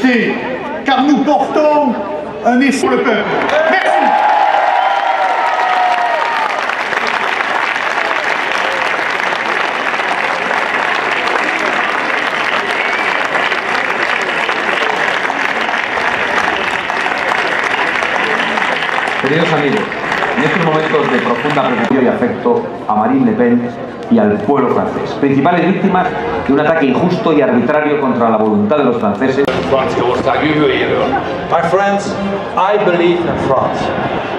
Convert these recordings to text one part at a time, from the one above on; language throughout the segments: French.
résister, car nous portons un espoir pour le peuple. Merci. Queridos amigos, en estos momentos de profunda preocupación y afecto a Marine Le Pen y al pueblo francés, principales víctimas de un ataque injusto y arbitrario contra la voluntad de los franceses. My friends, I believe in France.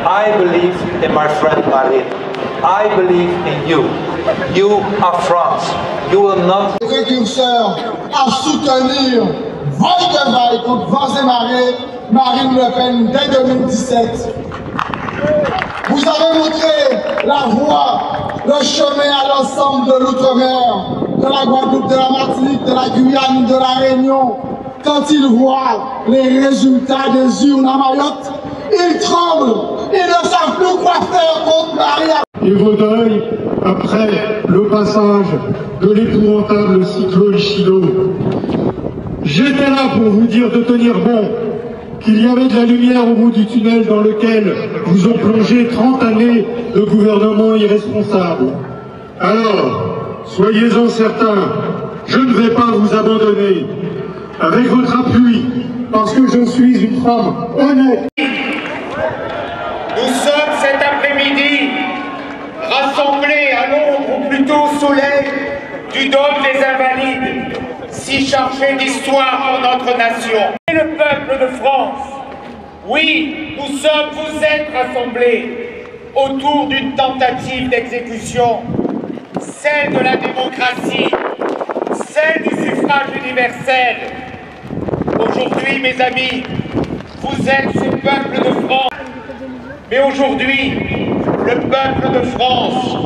I believe in my friend Marine. I believe in you. You are France. You will not. Précurseur à soutenir vaille de vaille contre vents et marées Marine Le Pen dès 2017. Vous avez montré la voie, le chemin à l'ensemble de l'outre-mer, de la Guadeloupe, de la Martinique, de la Guyane, de la Réunion. Quand ils voient les résultats des urnes à Mayotte, ils tremblent, ils ne savent plus quoi faire contre Marie. Et vos deuils, après le passage de l'épouvantable cyclone Chido. J'étais là pour vous dire de tenir bon, qu'il y avait de la lumière au bout du tunnel dans lequel vous ont plongé 30 années de gouvernement irresponsable. Alors, soyez-en certains, je ne vais pas vous abandonner. Avec votre appui, parce que je suis une femme honnête. Nous sommes cet après-midi rassemblés à l'ombre ou plutôt au soleil du dôme des Invalides, si chargé d'histoire pour notre nation. Et le peuple de France, oui, vous êtes rassemblés autour d'une tentative d'exécution, celle de la démocratie, celle du suffrage universel. Aujourd'hui, mes amis, vous êtes ce peuple de France. Mais aujourd'hui, le peuple de France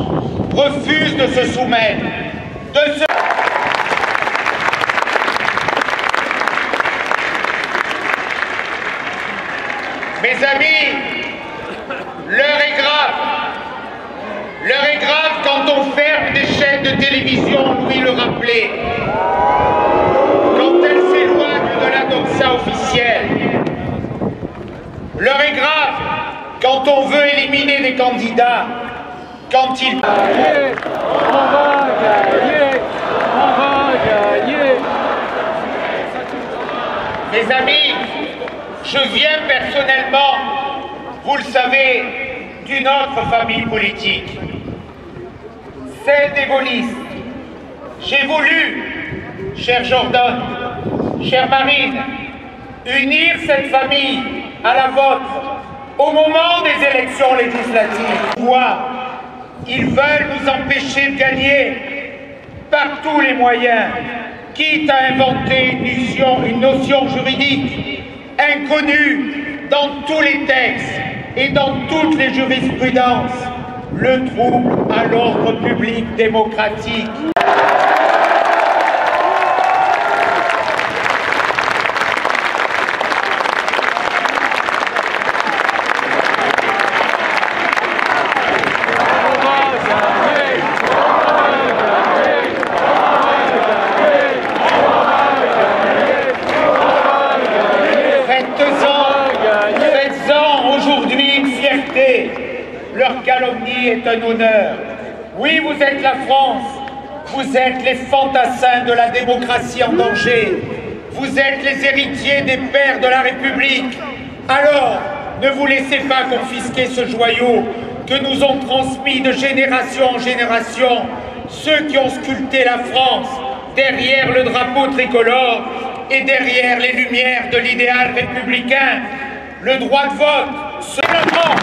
refuse de se soumettre, Mes amis, l'heure est grave. L'heure est grave quand on ferme des chaînes de télévision, Louis le rappelait. Quand elles s'éloignent de la doxa officielle. L'heure est grave quand on veut éliminer des candidats, quand ils... On va gagner, on va gagner. Mes amis, je viens personnellement, vous le savez, d'une autre famille politique, celle des gaullistes. J'ai voulu, cher Jordan, chère Marine, unir cette famille à la vôtre au moment des élections législatives. Pourquoi ils veulent nous empêcher de gagner par tous les moyens, quitte à inventer une notion juridique inconnue dans tous les textes et dans toutes les jurisprudences, le trouble à l'ordre public démocratique. Leur calomnie est un honneur. Oui, vous êtes la France. Vous êtes les fantassins de la démocratie en danger. Vous êtes les héritiers des pères de la République. Alors, ne vous laissez pas confisquer ce joyau que nous ont transmis de génération en génération ceux qui ont sculpté la France derrière le drapeau tricolore et derrière les lumières de l'idéal républicain. Le droit de vote, seulement.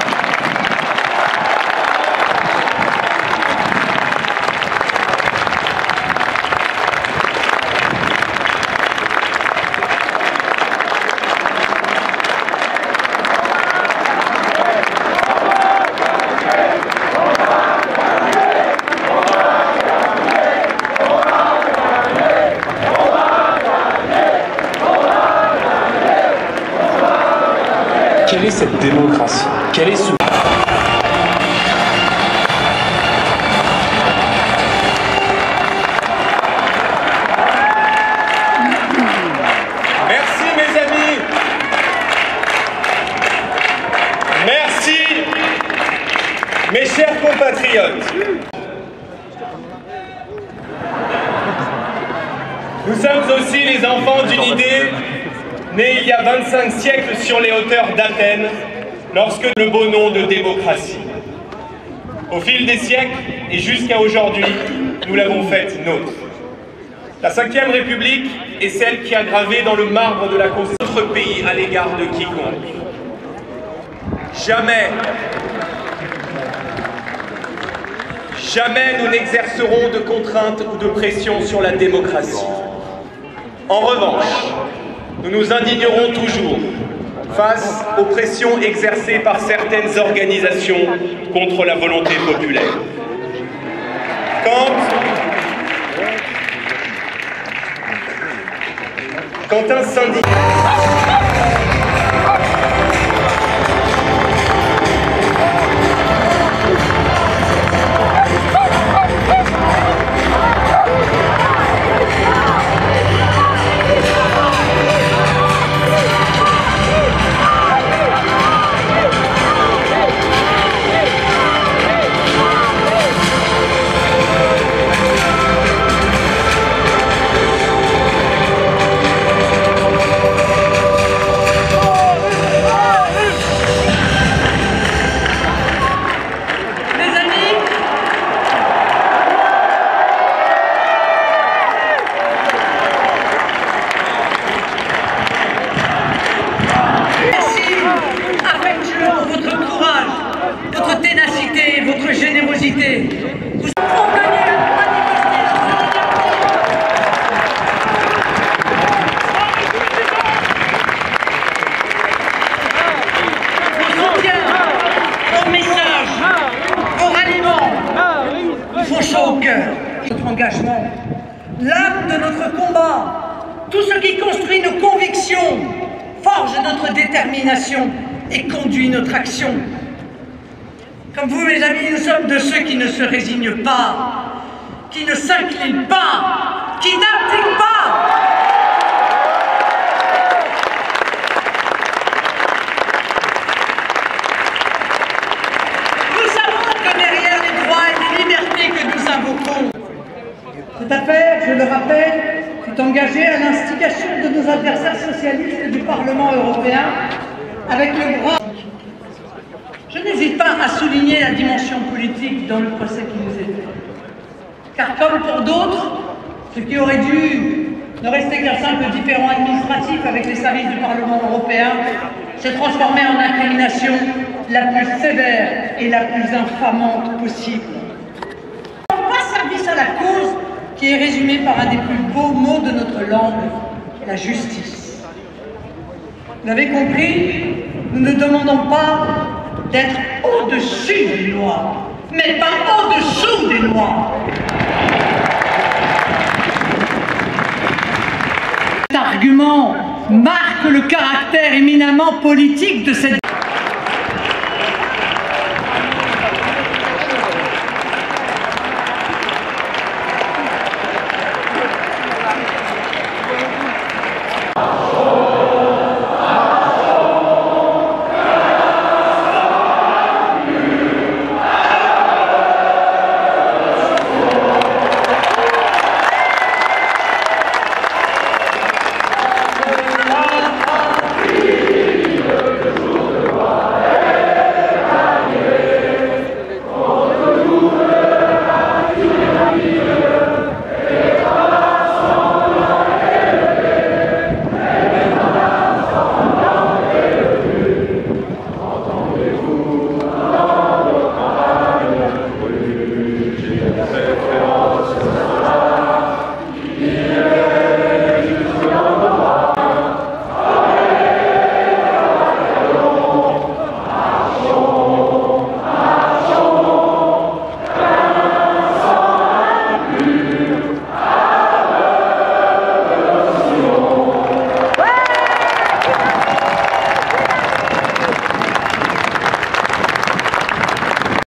Quelle est cette démocratie? Quel est ce... Merci mes amis. Mes chers compatriotes, nous sommes aussi les enfants d'une idée née il y a 25 siècles sur les hauteurs d'Athènes, lorsque le beau nom de démocratie. Au fil des siècles et jusqu'à aujourd'hui, nous l'avons faite nôtre. La Ve République est celle qui a gravé dans le marbre de la Constitution notre pays à l'égard de quiconque. Jamais nous n'exercerons de contraintes ou de pression sur la démocratie. En revanche, nous nous indignerons toujours face aux pressions exercées par certaines organisations contre la volonté populaire. Quand un syndicat... votre ténacité, votre générosité. Vous soutien, vos messages, vos ralliements nous font chaud au cœur. Notre engagement, l'âme de notre combat, tout ce qui construit nos convictions, forge notre détermination et conduit notre action. Comme vous, mes amis, nous sommes de ceux qui ne se résignent pas, qui ne s'inclinent pas, qui n'abdiquent pas. Nous savons que derrière les droits et les libertés que nous invoquons, cette affaire, je le rappelle, fut engagée à l'instigation de nos adversaires socialistes du Parlement européen avec le bras. Je n'hésite pas à souligner la dimension politique dans le procès qui nous est fait. Car comme pour d'autres, ce qui aurait dû ne rester qu'un simple différend administratif avec les services du Parlement européen s'est transformé en incrimination la plus sévère et la plus infamante possible. Pas service à la cause qui est résumée par un des plus beaux mots de notre langue, la justice. Vous l'avez compris, nous ne demandons pas d'être au-dessus des lois, mais pas au-dessous des lois. Cet argument marque le caractère éminemment politique de cette